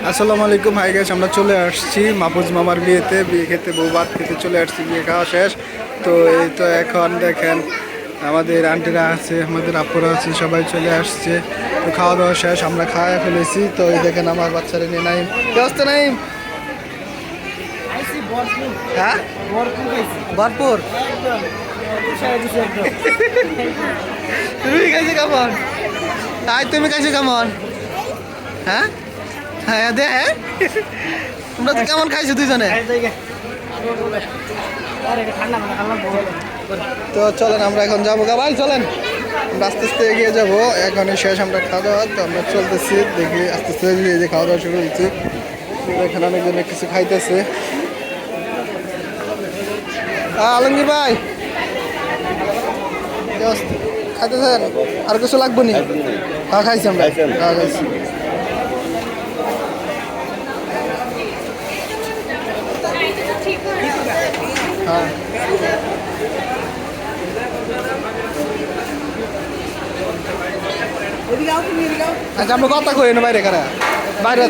আসসালামু আলাইকুম, hi guys. আমরা চলে আসছি মাহফুজ মামার বিয়েতে, বিয়ে খেতে, বউ ভাত খেতে চলে আসছি। বিয়ে খাওয়া শেষ। তো এই তো এখন দেখেন আমাদের আন্টিরা আছে, আমাদের আপুরা আছে, সবাই চলে আসছে। তো খাওয়া দাওয়া শেষ, আমরা খাওয়া ফেলেছি। তো এই দেখেন আমার বাচ্চারা নিয়ে নাইম, কি অবস্থা নাইম? হ্যাঁ, ভরপুর। তুমি খাইছো কেমন? তাই তুমি খাইছো কেমন? হ্যাঁ হ্যাঁ দে, হ্যাঁ তোমরা তো কেমন খাইছো দুইজনে? তো চলেন আমরা এখন যাবো গা ভাই, চলেন আমরা আস্তে আস্তে এগিয়ে যাবো। এখনই শেষ আমরা খাওয়া দাওয়া, তো আমরা চলতেছি, দেখি আস্তে আস্তে এই যে খাওয়া দাওয়া শুরু হয়েছে। এখানে অনেকজনে কিছু খাইতেছে। আলমগীর ভাই খাইতেছেন? আর কিছু লাগবো নি? হ্যাঁ খাইছি আমরা, হ্যাঁ খাইছি। হ্যাঁ আচ্ছা, আমরা কথা কই না বাইরে, কারা বাইরে